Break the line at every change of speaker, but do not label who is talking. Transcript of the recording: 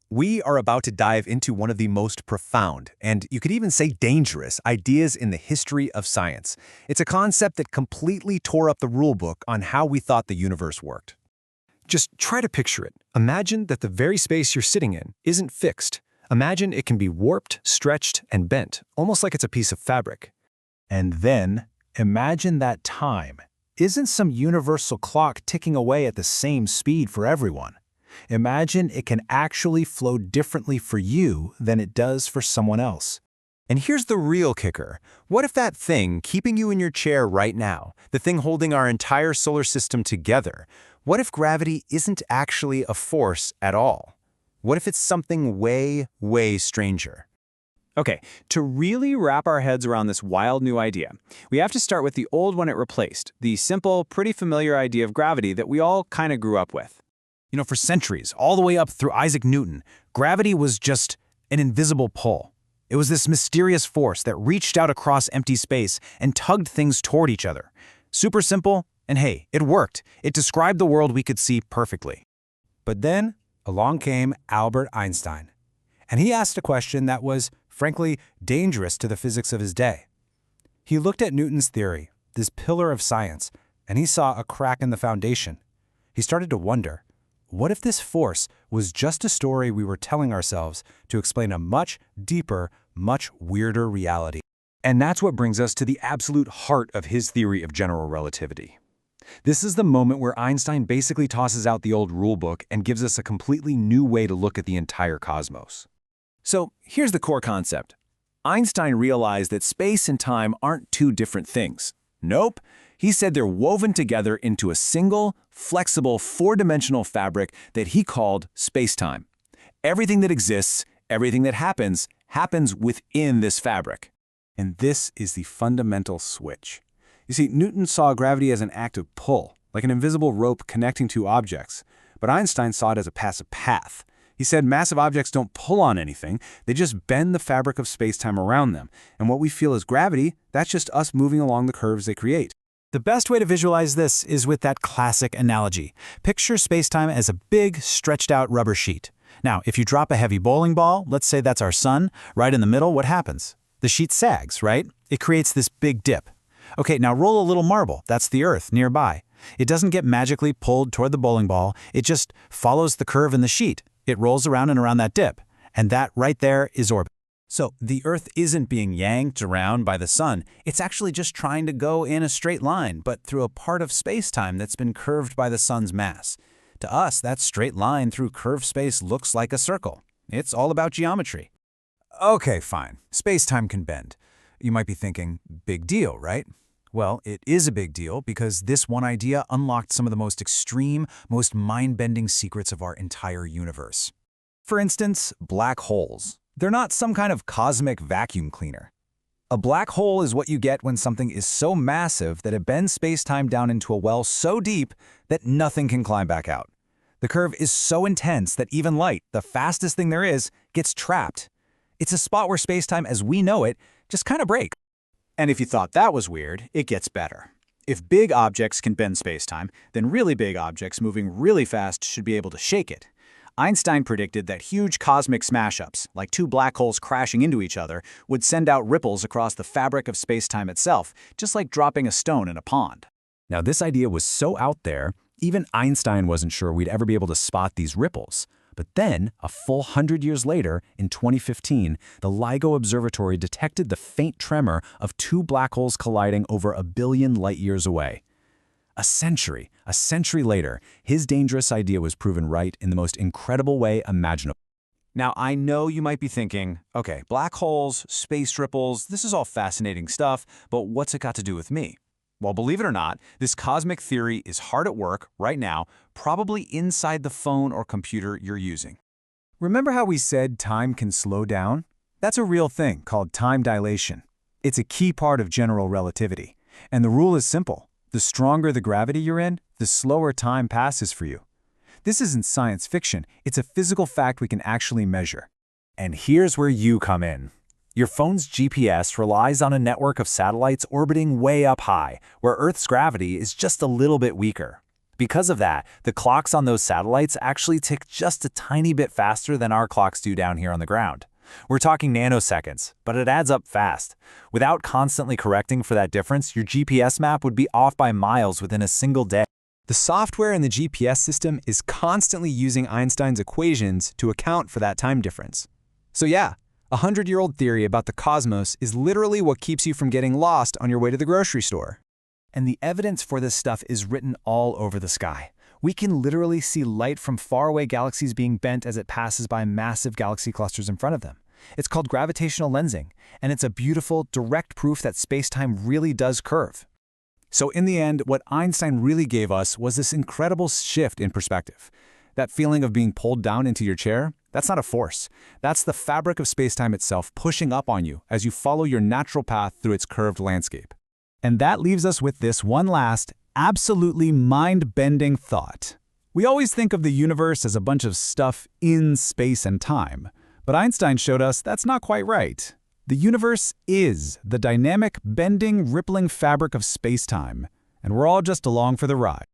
We are about to dive into one of the most profound, and you could even say dangerous, ideas in the history of science. It's a concept that completely tore up the rulebook on how we thought the universe worked. Just try to picture it. Imagine that the very space you're sitting in isn't fixed. Imagine it can be warped, stretched, and bent, almost like it's a piece of fabric.
And then, imagine that time isn't some universal clock ticking away at the same speed for everyone. Imagine it can actually flow differently for you than it does for someone else.
And here's the real kicker. What if that thing keeping you in your chair right now, the thing holding our entire solar system together, what if gravity isn't actually a force at all? What if it's something way, way stranger?
Okay, to really wrap our heads around this wild new idea, we have to start with the old one it replaced, the simple, pretty familiar idea of gravity that we all kind of grew up with.
For centuries, all the way up through Isaac Newton, gravity was just an invisible pull. It was this mysterious force that reached out across empty space and tugged things toward each other. Super simple, and hey, it worked. It described the world we could see perfectly. But then, along came Albert Einstein. And he asked a question that was, frankly, dangerous to the physics of his day. He looked at Newton's theory, this pillar of science, and he saw a crack in the foundation. He started to wonder, what if this force was just a story we were telling ourselves to explain a much deeper, much weirder reality?
And that's what brings us to the absolute heart of his theory of general relativity. This is the moment where Einstein basically tosses out the old rulebook and gives us a completely new way to look at the entire cosmos.
So here's the core concept. Einstein realized that space and time aren't two different things. Nope. He said they're woven together into a single, flexible, four-dimensional fabric that he called space-time. Everything that exists, everything that happens within this fabric.
And this is the fundamental switch. You see, Newton saw gravity as an active pull, like an invisible rope connecting two objects. But Einstein saw it as a passive path. He said massive objects don't pull on anything, they just bend the fabric of space-time around them. And what we feel as gravity, that's just us moving along the curves they create.
The best way to visualize this is with that classic analogy. Picture spacetime as a big, stretched-out rubber sheet. Now, if you drop a heavy bowling ball, let's say that's our sun, right in the middle, what happens? The sheet sags, right? It creates this big dip. Okay, now roll a little marble, that's the Earth, nearby. It doesn't get magically pulled toward the bowling ball, it just follows the curve in the sheet. It rolls around and around that dip, and that right there is orbit. So the Earth isn't being yanked around by the sun, it's actually just trying to go in a straight line, but through a part of space-time that's been curved by the sun's mass. To us, that straight line through curved space looks like a circle. It's all about geometry.
Okay, fine. Space-time can bend. You might be thinking, big deal, right? Well, it is a big deal because this one idea unlocked some of the most extreme, most mind-bending secrets of our entire universe. For instance, black holes. They're not some kind of cosmic vacuum cleaner. A black hole is what you get when something is so massive that it bends space-time down into a well so deep that nothing can climb back out. The curve is so intense that even light, the fastest thing there is, gets trapped. It's a spot where space-time as we know it just kind of breaks.
And if you thought that was weird, it gets better. If big objects can bend spacetime, then really big objects moving really fast should be able to shake it. Einstein predicted that huge cosmic smash-ups, like two black holes crashing into each other, would send out ripples across the fabric of spacetime itself, just like dropping a stone in a pond.
Now, this idea was so out there, even Einstein wasn't sure we'd ever be able to spot these ripples. But then, a full 100 years later, in 2015, the LIGO Observatory detected the faint tremor of two black holes colliding over 1 billion light-years away. A century later, his dangerous idea was proven right in the most incredible way imaginable.
Now, I know you might be thinking, okay, black holes, space ripples, this is all fascinating stuff, but what's it got to do with me? Well, believe it or not, this cosmic theory is hard at work right now, probably inside the phone or computer you're using.
Remember how we said time can slow down? That's a real thing called time dilation. It's a key part of general relativity. And the rule is simple. The stronger the gravity you're in, the slower time passes for you. This isn't science fiction, it's a physical fact we can actually measure. And here's where you come in. Your phone's GPS relies on a network of satellites orbiting way up high, where Earth's gravity is just a little bit weaker. Because of that, the clocks on those satellites actually tick just a tiny bit faster than our clocks do down here on the ground. We're talking nanoseconds, but it adds up fast. Without constantly correcting for that difference, your GPS map would be off by miles within a single day.
The software in the GPS system is constantly using Einstein's equations to account for that time difference. So yeah, a 100-year-old theory about the cosmos is literally what keeps you from getting lost on your way to the grocery store.
And the evidence for this stuff is written all over the sky. We can literally see light from faraway galaxies being bent as it passes by massive galaxy clusters in front of them. It's called gravitational lensing, and it's a beautiful, direct proof that space-time really does curve.
So in the end, what Einstein really gave us was this incredible shift in perspective. That feeling of being pulled down into your chair, that's not a force. That's the fabric of space-time itself pushing up on you as you follow your natural path through its curved landscape.
And that leaves us with this one last, absolutely mind-bending thought. We always think of the universe as a bunch of stuff in space and time, but Einstein showed us that's not quite right. The universe is the dynamic, bending, rippling fabric of space-time, and we're all just along for the ride.